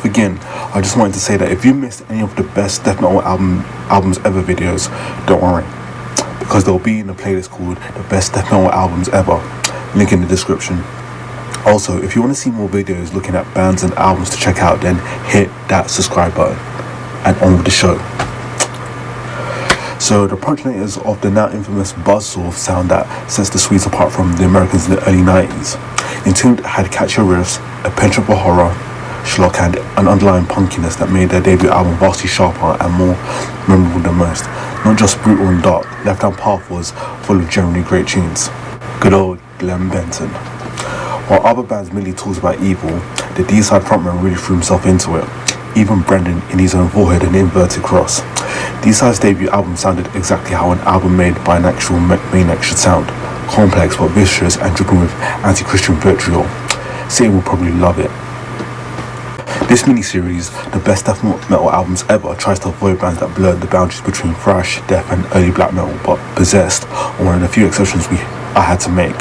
begin, I just wanted to say that if you missed any of the best death metal albums ever videos, don't worry, because they'll be in a playlist called the best death metal albums ever, link in the description. Also, if you want to see more videos looking at bands and albums to check out, then hit that subscribe button, and on with the show. So the progenitors of the now infamous buzzsaw sound that sets the Swedes apart from the Americans in the early 90s. Entombed had catchier riffs, a penchant for horror, schlock, and an underlying punkiness that made their debut album vastly sharper and more memorable than most. Not just brutal and dark, Left Hand Path was full of generally great tunes. Good old Glenn Benton. While other bands merely talks about evil, the Deicide frontman really threw himself into it. Even Brendan in his own forehead and inverted cross. Deicide's debut album sounded exactly how an album made by an actual maniac should sound. Complex but vicious and dripping with anti-Christian vitriol. Satan will probably love it. This mini-series, the best death metal albums ever, tries to avoid bands that blurred the boundaries between thrash, death and early black metal, but Possessed are one of the few exceptions I had to make.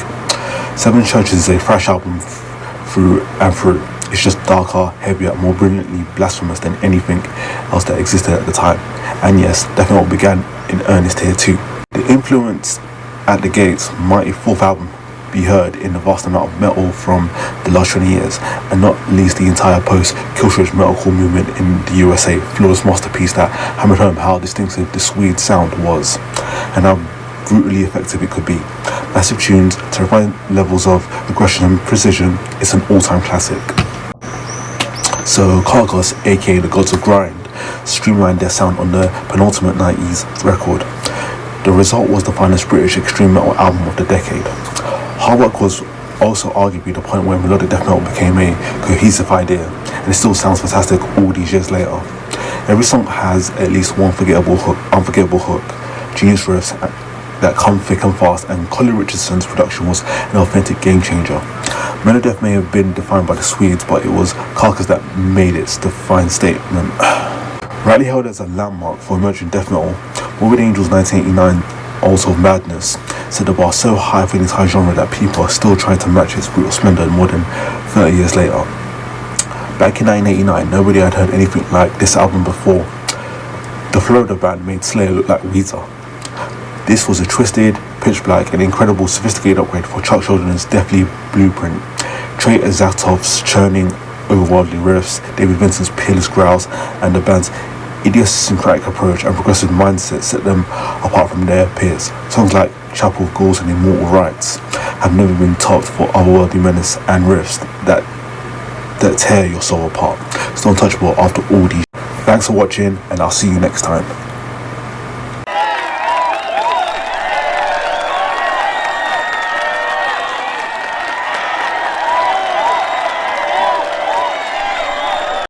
Seven Churches is a thrash album through and through. It's just darker, heavier, more brilliantly blasphemous than anything else that existed at the time. And yes, death metal began in earnest here too. The influence at the Gates' mighty fourth album be heard in the vast amount of metal from the last 20 years, and not least the entire post-Killswitch metalcore movement in the USA, flawless masterpiece that hammered home how distinctive the Swede sound was, and how brutally effective it could be. Massive tunes, terrifying levels of aggression and precision. It's an all-time classic. So Carcass, aka the Gods of Grind, streamlined their sound on the penultimate 90s record. The result was the finest British extreme metal album of the decade. Heartwork was also arguably the point where melodic death metal became a cohesive idea, and it still sounds fantastic all these years later. Every song has at least one unforgettable hook, genius riffs that come thick and fast, and Colin Richardson's production was an authentic game changer. Melodeath may have been defined by the Swedes, but it was Carcass that made its defined statement. Rightly held as a landmark for emerging death metal, Morbid Angel's 1989 Also Madness set the bar so high for the entire genre that people are still trying to match its brutal splendor more than 30 years later. Back in 1989, nobody had heard anything like this album before. The Florida band made Slayer look like Weezer. This was a twisted, pitch black, and incredible sophisticated upgrade for Chuck Schuldin's deathly blueprint. Trey Azatov's churning, overworldly riffs, David Vincent's peerless growls, and the band's idiosyncratic approach and progressive mindset set them apart from their peers. Songs like Chapel of Ghouls and Immortal Rights have never been topped for otherworldly menace and riffs that tear your soul apart. It's untouchable after all these. Thanks for watching, and I'll see you next time.